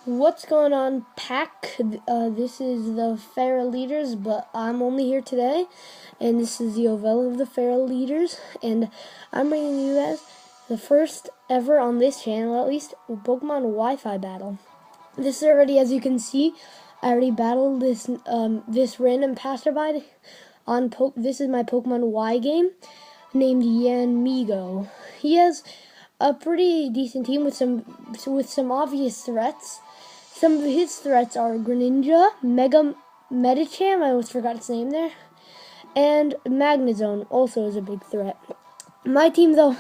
What's going on, Pack? This is the Feral Leaders, but I'm only here today, and this is the Ovella of the Feral Leaders, and I'm bringing you guys the first ever on this channel, at least, Pokemon Wi-Fi battle. This is already, as you can see, I already battled this random passerby on This is my Pokemon Y game, named Yanmigo. He has a pretty decent team with some obvious threats. Some of his threats are Greninja, Mega Medicham, I almost forgot its name there, and Magnezone also is a big threat. My team, though,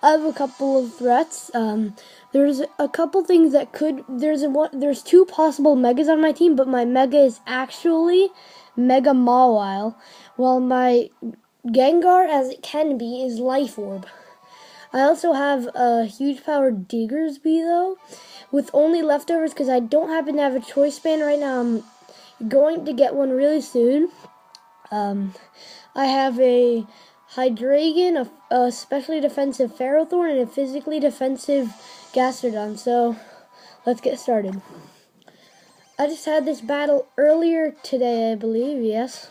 I have a couple of threats. There's a couple things that could. There's two possible Megas on my team, but my Mega is actually Mega Mawile, while my Gengar, as it can be, is Life Orb. I also have a huge power Diggersby, though, with only leftovers because I don't happen to have a choice band right now. I'm going to get one really soon. I have a Hydreigon, a specially defensive Ferrothorn, and a physically defensive Gastrodon. So let's get started. I just had this battle earlier today, I believe, yes.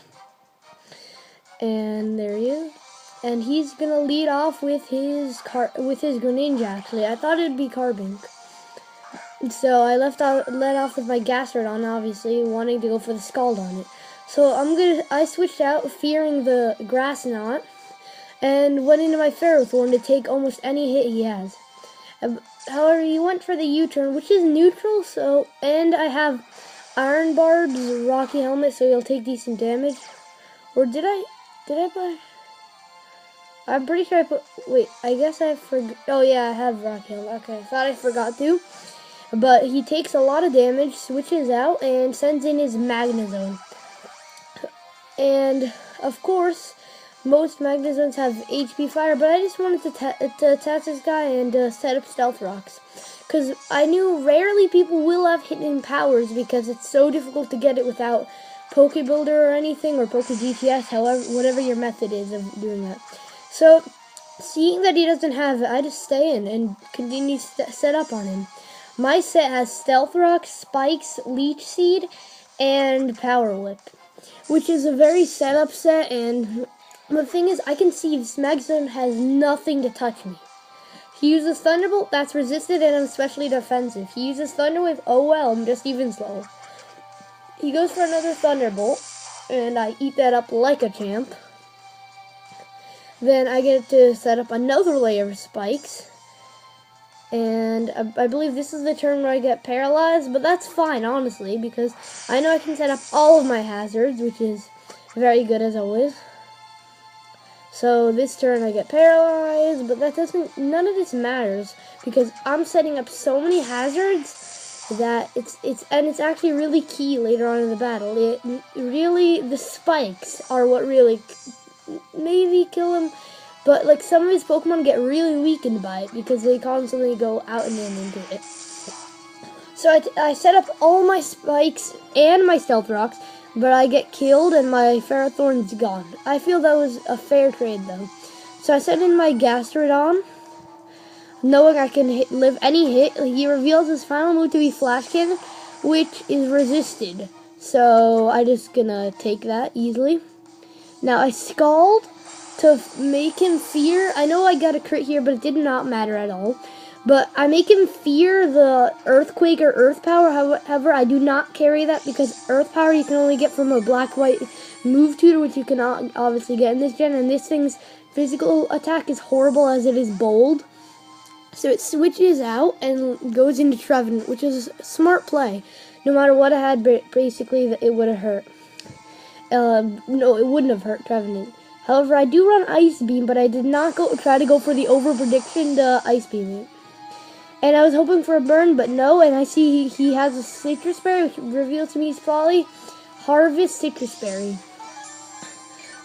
And there he is. And he's gonna lead off with his Greninja. Actually, I thought it'd be Carbink, so I let off with my Gastrodon, obviously wanting to go for the Scald on it. So I switched out, fearing the Grass Knot, and went into my Ferrothorn to take almost any hit he has. However, he went for the U-turn, which is neutral. And I have Iron Barb's Rocky Helmet, so he'll take decent damage. Or did I buy? I'm pretty sure I put. Wait, I guess I forgot. Oh yeah, I have Rocky Helmet. Okay, I thought I forgot to. But he takes a lot of damage, switches out, and sends in his Magnezone. And of course, most Magnezones have HP Fire, but I just wanted to attack this guy and set up Stealth Rocks, because I knew rarely people will have hidden powers because it's so difficult to get it without Pokebuilder or anything, or Poke GTS, however, whatever your method is of doing that. So, seeing that he doesn't have it, I just stay in and continue to set up on him. My set has Stealth Rock, Spikes, Leech Seed, and Power Whip, which is a very setup set, and the thing is, I can see this Magnezone has nothing to touch me. He uses Thunderbolt, that's resisted, and I'm especially defensive. He uses Thunder Wave, oh well, I'm just even slower. He goes for another Thunderbolt, and I eat that up like a champ. Then I get to set up another layer of spikes. And I believe this is the turn where I get paralyzed, but that's fine, honestly, because I know I can set up all of my hazards, which is very good as always. So this turn I get paralyzed, but none of this matters, because I'm setting up so many hazards that it's actually really key later on in the battle. The spikes are what really maybe kill him, but like some of his Pokemon get really weakened by it because they constantly go out and in into it. So I set up all my spikes and my Stealth Rocks, but I get killed and my Ferrothorn's gone. I feel that was a fair trade though. So I set in my Gastrodon, knowing I can live any hit. He reveals his final move to be Flash Cannon, which is resisted. So I just gonna take that easily. Now I Scald to make him fear. I know I got a crit here, but it did not matter at all. But I make him fear the Earthquake or Earth Power. However, I do not carry that because Earth Power you can only get from a Black-White move tutor, which you cannot obviously get in this gen. And this thing's physical attack is horrible as it is bold. So it switches out and goes into Trevenant, which is a smart play. No matter what I had, basically it would have hurt. No, it wouldn't have hurt Trevenant. However, I do run Ice Beam, but I did not try to go for the over-prediction to Ice Beam it. And I was hoping for a burn, but no, and I see he has a Citrus Berry, which reveals to me he's probably Harvest Citrus Berry.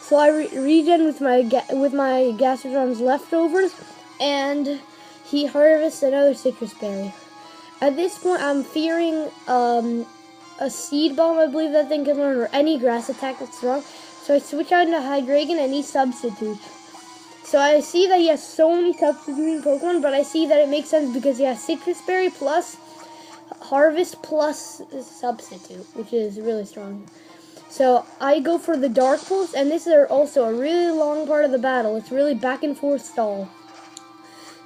So I regen with my Gastrodon's leftovers, and he harvests another Citrus Berry. At this point, I'm fearing a Seed Bomb, I believe that thing can learn, or any grass attack that's strong. So I switch out into Hydreigon and he substitutes. So I see that he has so many substituting Pokemon, but I see that it makes sense because he has Citrus Berry plus Harvest plus Substitute, which is really strong. So I go for the Dark Pulse, and this is also a really long part of the battle. It's really back and forth stall.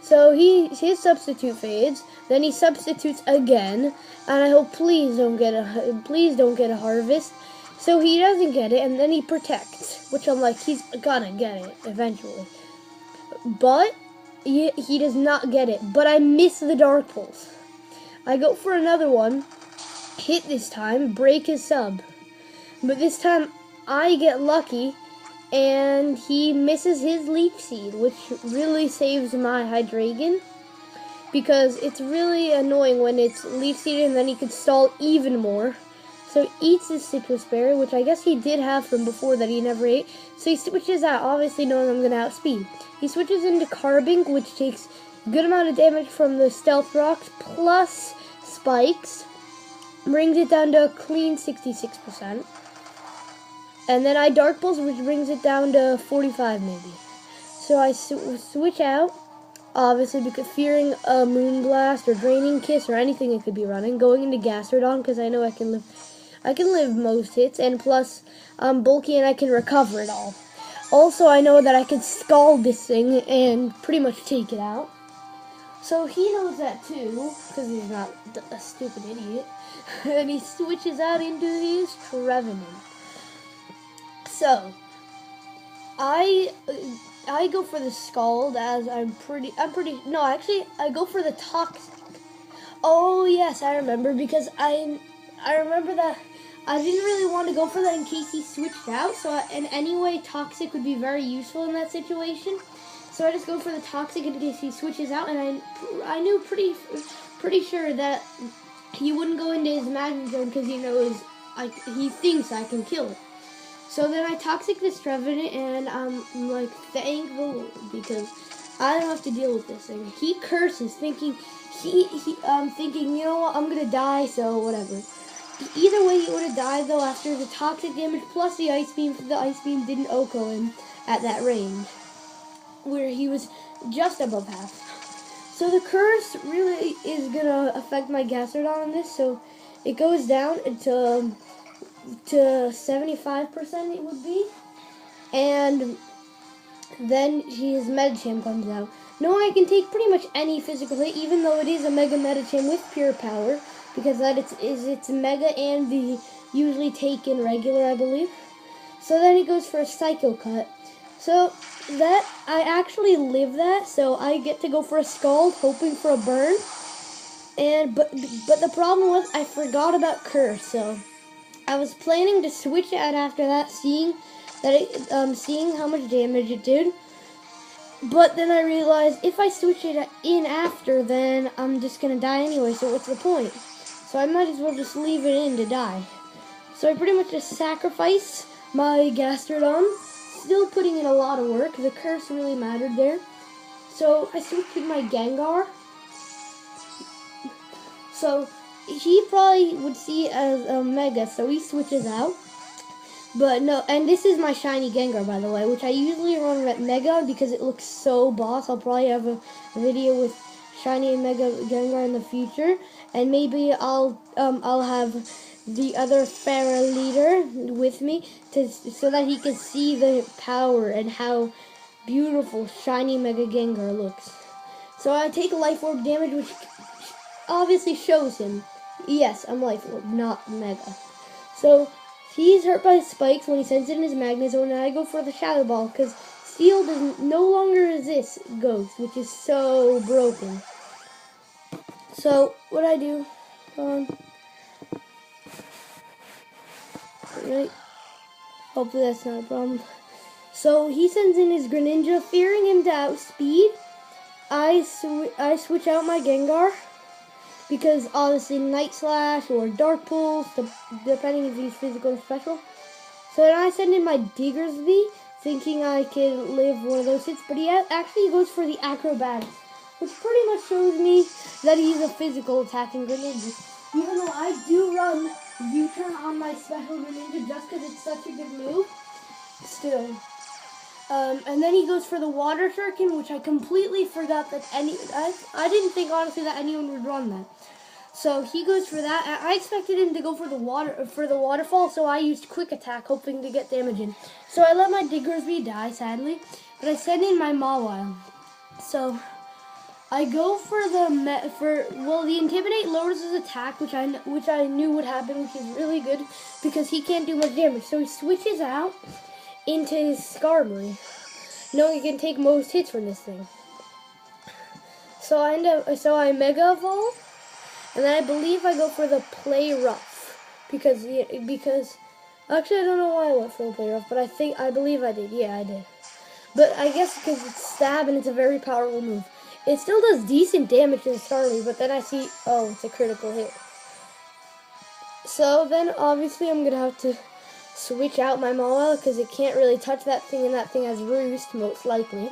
So his Substitute fades, then he substitutes again, and I hope please don't get a Harvest. So he doesn't get it, and then he protects, which I'm like, he's gonna get it eventually. But he does not get it. But I miss the Dark Pulse. I go for another one, hit this time, break his sub. But this time I get lucky, and he misses his Leech Seed, which really saves my Hydreigon. Because it's really annoying when it's Leech Seed and then he could stall even more. So he eats his Citrus Berry, which I guess he did have from before that he never ate. So he switches out, obviously knowing I'm going to outspeed. He switches into Carbink, which takes a good amount of damage from the Stealth Rocks, plus Spikes. Brings it down to a clean 66%. And then I Dark Pulse, which brings it down to 45 maybe. So I switch out, obviously because fearing a Moonblast or Draining Kiss or anything it could be running. Going into Gastrodon because I know I can live most hits, and plus I'm bulky and I can recover it all. Also, I know that I can Scald this thing and pretty much take it out. So he knows that too, because he's not a stupid idiot. And he switches out into his Trevenant. So I go for the Scald as I go for the Toxic. Oh yes, I remember, because I remember that I didn't really want to go for that in case he switched out. So and anyway, Toxic would be very useful in that situation. So I just go for the Toxic in case he switches out, and I knew pretty sure that he wouldn't go into his Magnet Zone because he knows he thinks I can kill it. So then I Toxic this Trevenant, and I'm like, thank the Lord, because I don't have to deal with this thing. He curses, thinking thinking, you know what, I'm gonna die, so whatever. Either way, he would have died though after the Toxic damage plus the Ice Beam. The Ice Beam didn't OHKO him at that range, where he was just above half. So the curse really is gonna affect my Gastrodon on this, so it goes down to 75% it would be, and then his Medicham comes out. No, I can take pretty much any physical hit, even though it is a Mega Medicham with Pure Power, because it's Mega and the usually taken regular, I believe. So then he goes for a Psycho Cut. So that I actually live that, so I get to go for a Scald, hoping for a burn. But the problem was I forgot about Curse, so I was planning to switch out after that, seeing how much damage it did. But then I realized if I switch it in after, then I'm just gonna die anyway. So what's the point? So I might as well just leave it in to die. So I pretty much just sacrifice my Gastrodon, still putting in a lot of work. The curse really mattered there. So I switched to my Gengar. So he probably would see it as a Mega, so he switches out. But no, and this is my shiny Gengar, by the way, which I usually run at Mega because it looks so boss. I'll probably have a video with shiny and Mega Gengar in the future, and maybe I'll have the other Pharaoh leader with me so that he can see the power and how beautiful shiny Mega Gengar looks. So I take a Life Orb damage, which obviously shows him, yes, I'm Life Orb, not Mega. So he's hurt by spikes when he sends it in his Magnet Zone, and I go for the Shadow Ball because Steel no longer resist Ghost, which is so broken. So what I do, right? Hopefully that's not a problem. So he sends in his Greninja, fearing him to outspeed. I switch out my Gengar, because obviously Night Slash or Dark Pulse, depending if he's physical or special. So then I send in my Diggersby, thinking I could live one of those hits, but he actually goes for the Acrobatics, which pretty much shows me that he's a physical attacking Greninja. Even though I do run U-turn on my special Greninja just because it's such a good move, still. And then he goes for the Water Shuriken, which I completely forgot that I didn't think honestly that anyone would run that. So he goes for that. I expected him to go for the waterfall, so I used quick attack, hoping to get damage in. So I let my Diggersby die, sadly, but I sent in my Mawile. So I go for the Intimidate lowers his attack, which I knew would happen, which is really good because he can't do much damage. So he switches out into his Skarmory, knowing he can take most hits from this thing. So I Mega Evolve, and then I believe I go for the Play Rough because actually I don't know why I went for the Play Rough, but I believe I did. Yeah, I did. But I guess because it's Stab and it's a very powerful move. It still does decent damage to the Starly, but then I see, oh, it's a critical hit. So then obviously I'm gonna have to switch out my Mawile because it can't really touch that thing, and that thing has Roost most likely.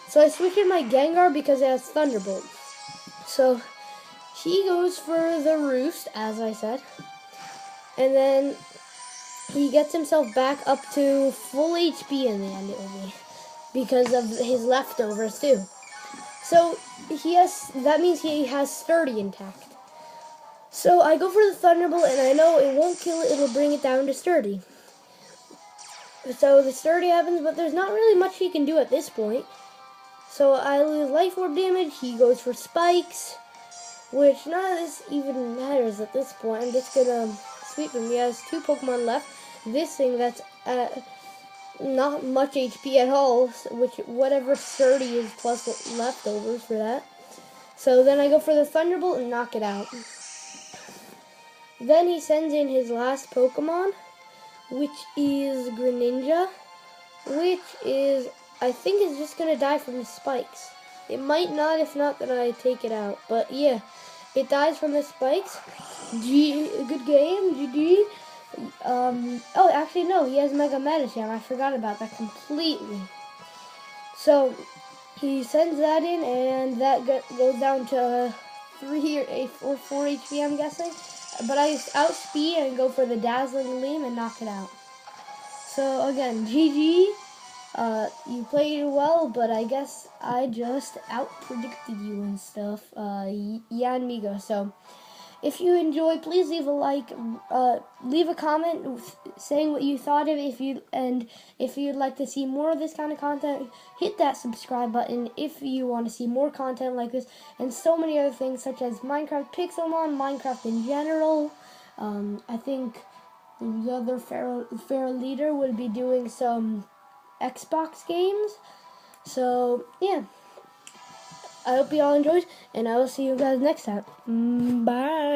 So I switch in my Gengar because it has Thunderbolt. So he goes for the Roost, as I said, and then he gets himself back up to full HP in the end, it will be, because of his leftovers too. So that means he has Sturdy intact. So I go for the Thunderbolt, and I know it won't kill it, it'll bring it down to Sturdy. So the Sturdy happens, but there's not really much he can do at this point. So I lose Life Orb damage, he goes for Spikes, which none of this even matters at this point. I'm just gonna sweep him. He has 2 Pokemon left. This thing that's not much HP at all, which whatever Sturdy is plus leftovers for that. So then I go for the Thunderbolt and knock it out. Then he sends in his last Pokemon, which is Greninja, which is, I think, is just going to die from the Spikes. It might not, if not, then I take it out. But yeah, it dies from the Spikes. Good game, GG. Oh, actually, no, he has Mega Medicham. I forgot about that completely. So he sends that in, and that goes down to 3 or 4 HP, I'm guessing. But I outspeed and go for the Dazzling Gleam and knock it out. So again, GG. You played well, but I guess I just out-predicted you and stuff. Yeah, amigo. So if you enjoyed, please leave a like, leave a comment saying what you thought of it. If you'd like to see more of this kind of content, hit that subscribe button if you want to see more content like this, and so many other things such as Minecraft Pixelmon, Minecraft in general. I think the other fair leader would be doing some Xbox games. So yeah, I hope you all enjoyed, and I will see you guys next time. Bye.